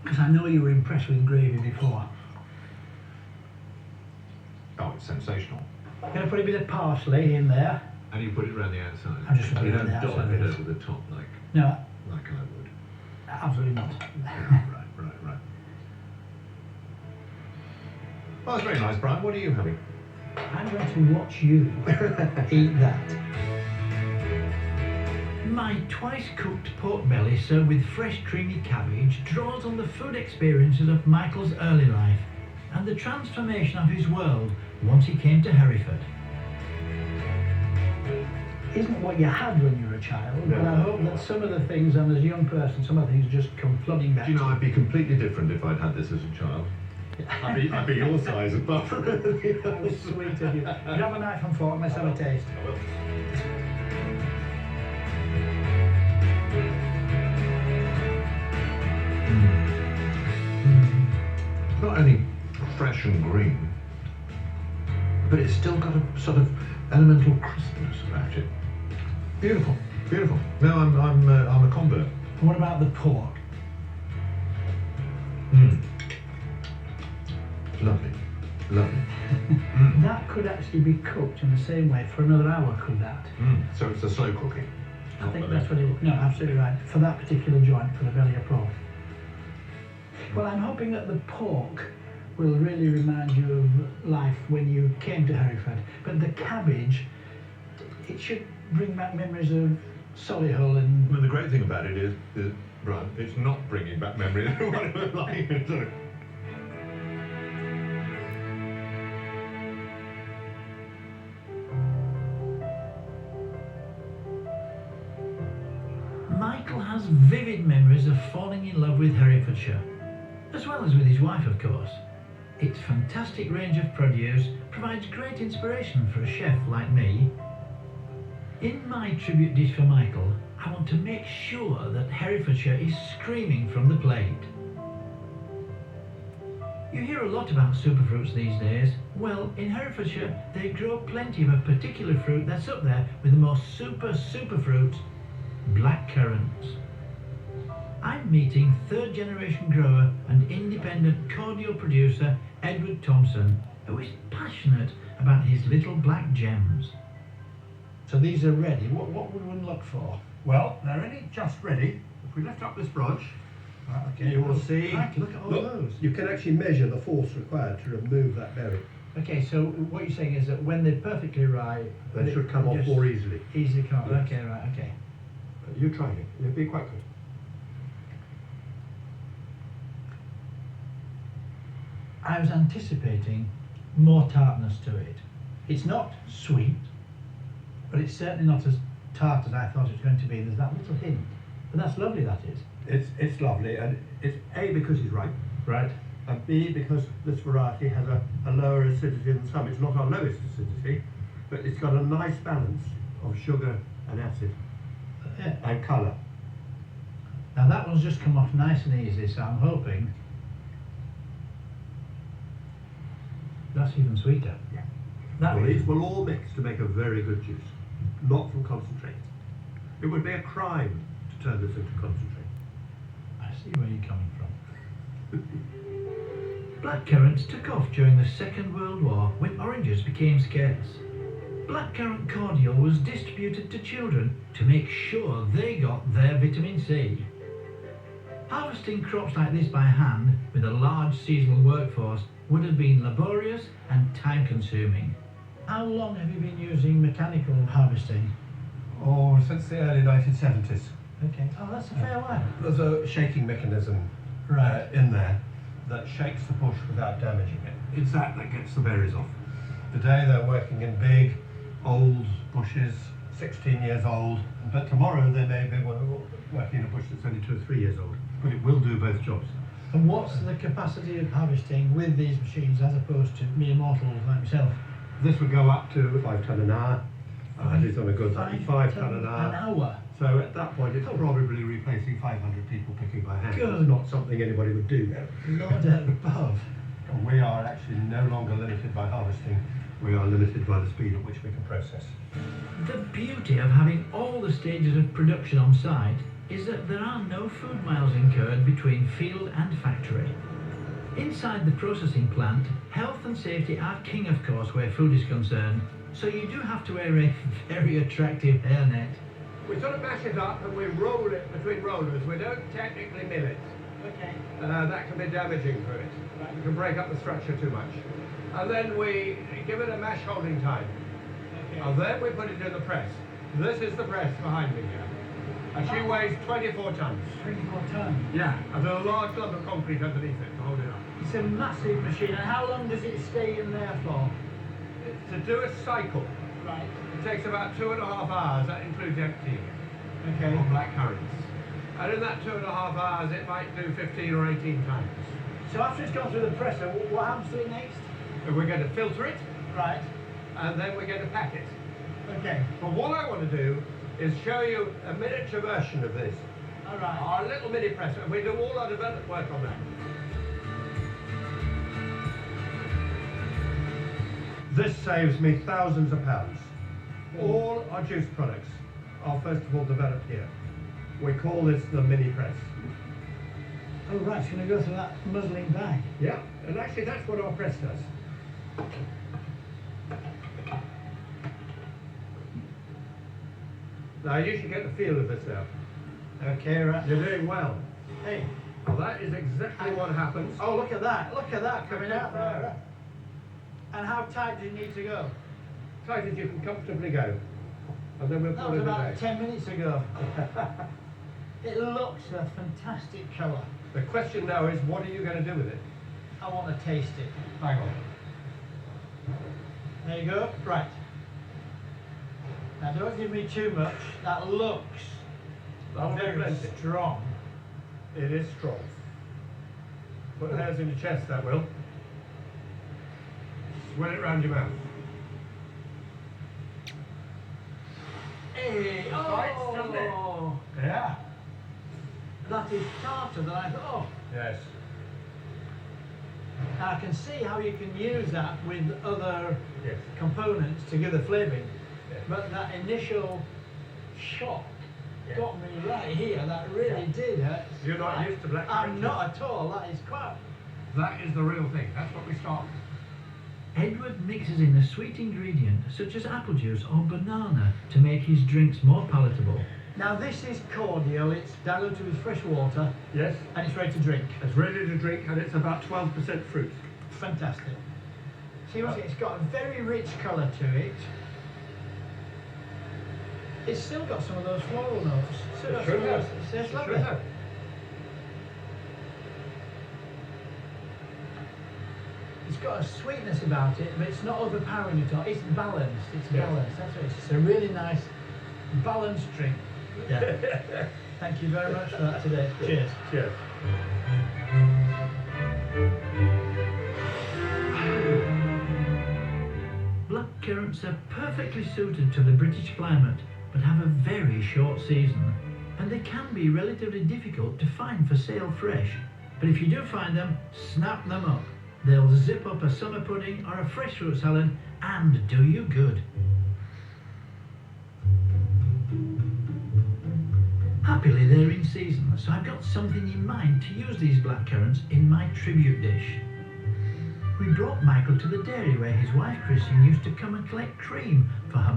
Because I know you were impressed with gravy before. Oh, it's sensational. I'm going to put a bit of parsley in there. And you put it around the outside. I'm just going You to don't put it dollop it outside. over the top like No, I would. absolutely not. Right. Well, that's very nice, Brian. What are you having? I'm going to watch you eat that. My twice-cooked pork belly served with fresh creamy cabbage draws on the food experiences of Michael's early life and the transformation of his world once he came to Hereford. Isn't what you had when you were a child, No. but I hope that some of the things, and as a young person, some of the things just come flooding back. Do you know, to I'd be completely different if I'd had this as a child. I'd be your size apart from anything How else. sweet of you. Grab a knife and fork, let's have a taste. Not only fresh and green, but it's still got a sort of elemental crispness about it. Beautiful. No, I'm a convert. And what about the pork? Lovely. That could actually be cooked in the same way for another hour, could that? So it's a slow cooking. I think that's what it. No, absolutely right. For that particular joint, for the belly of pork. Well, I'm hoping that the pork will really remind you of life when you came to Hereford. But the cabbage, it should bring back memories of Solihull and... Well, the great thing about it is Brian, it's not bringing back memories of what it was like. Michael has vivid memories of falling in love with Herefordshire, as well as with his wife, of course. Its fantastic range of produce provides great inspiration for a chef like me. In my tribute dish for Michael, I want to make sure that Herefordshire is screaming from the plate. You hear a lot about superfruits these days. Well, in Herefordshire, they grow plenty of a particular fruit that's up there with the most superfruit, blackcurrants. I'm meeting third-generation grower and independent cordial producer Edward Thompson, who is passionate about his little black gems. So these are ready. What would one look for? Well, they're only just ready. If we lift up this branch, Right, okay. you will see. Crikey, look at all those. You can actually measure the force required to remove that berry. Okay, so what you're saying is that when they're perfectly ripe, They should come off just more easily. Easily come off. Yes. Okay, right, okay. You try it. It'll be quite good. I was anticipating more tartness to it. It's not sweet, but it's certainly not as tart as I thought it was going to be. There's that little hint. But that's lovely, that is. It's lovely, and it's A, because it's ripe, Right. and B, because this variety has a lower acidity than some. It's not our lowest acidity, but it's got a nice balance of sugar and acid Yeah. and colour. Now that one's just come off nice and easy, so I'm hoping that's even sweeter. Yeah. That Well, is. these will all mix to make a very good juice, not from concentrate. It would be a crime to turn this into concentrate. I see where you're coming from. Blackcurrants took off during the Second World War when oranges became scarce. Blackcurrant cordial was distributed to children to make sure they got their vitamin C. Harvesting crops like this by hand with a large seasonal workforce would have been laborious and time-consuming. How long have you been using mechanical harvesting? Oh, since the early 1970s. Okay. Oh, that's a fair while. There's a shaking mechanism Right. in there that shakes the bush without damaging it. It's that gets the berries off. Today they're working in big, old bushes, 16 years old, but tomorrow they may be working in a bush that's only 2 or 3 years old. But it will do both jobs. And what's the capacity of harvesting with these machines as opposed to mere mortals like myself? This would go up to 5 tonne an hour. It's on a good 5 tonne an hour. An hour? So at that point, it's probably replacing 500 people picking by hand. Good. It's not something anybody would do now. Lord above. And we are actually no longer limited by harvesting. We are limited by the speed at which we can process. The beauty of having all the stages of production on site is that there are no food miles incurred between field and factory. Inside the processing plant, health and safety are king, of course, where food is concerned, so you do have to wear a very attractive hairnet. We sort of mash it up and we roll it between rollers. We don't technically mill it. Okay. That can be damaging for it. You can break up the structure too much. And then we give it a mash holding time. Okay. And then we put it in the press. This is the press behind me here. And she weighs 24 tons. 24 tons. Yeah. And there's a large lump of concrete underneath it to hold it up. It's a massive machine. And how long does it stay in there for? To do a cycle, Right. it takes about 2.5 hours. That includes emptying Okay. on black currants. And in that 2.5 hours, it might do 15 or 18 tons. So after it's gone through the presser, what happens to it next? And we're going to filter it, Right. and then we're going to pack it. Okay. But what I want to do is show you a miniature version of this. All right. Our little mini presser, and we do all our development work on that. This saves me thousands of pounds. All our juice products are first of all developed here. We call this the mini press. Oh, right. It's going to go through that muslin bag. Yeah, and actually that's what our press does. Now you should get the feel of this now. Okay, right. You're doing well. Hey. Well, that is exactly what happens. Oh, look at that. Look at that coming out there. And how tight do you need to go? Tight as you can comfortably go. And then we'll That call was it a about day. 10 minutes ago. It looks a fantastic colour. The question now is, what are you going to do with it? I want to taste it. Hang on. There you go. Right. Now don't give me too much. That looks That'll be very plenty. strong. It is strong. Put hairs in your chest, that will. Swirl it round your mouth. Hey, Right, doesn't it? oh, Yeah. that is tartar that I thought. Yes. Now I can see how you can use that with other Yes. components to give the flavouring. Yes. But that initial shock Yeah. got me right here. That really did hurt. You're not used to black I'm currant. not at all. That is quite. That is the real thing. That's what we start with. Edward mixes in a sweet ingredient such as apple juice or banana to make his drinks more palatable. Now this is cordial. It's diluted with fresh water Yes. and it's ready to drink. It's ready to drink and it's about 12% fruit. Fantastic. See what it's got a very rich colour to it. It's still got some of those floral notes. Still got some of those- it's lovely. Sure have. It's got a sweetness about it, but it's not overpowering at all. It's balanced. It's Yeah. balanced. That's what it is. It's a really nice, balanced drink. Yeah. Thank you very much for that today. Cheers. Cheers. Black currants are perfectly suited to the British climate, but have a very short season, and they can be relatively difficult to find for sale fresh. But if you do find them, snap them up. They'll zip up a summer pudding or a fresh fruit salad and do you good. Happily they're in season, so I've got something in mind to use these black currants in my tribute dish. We brought Michael to the dairy where his wife Christian used to come and collect cream for her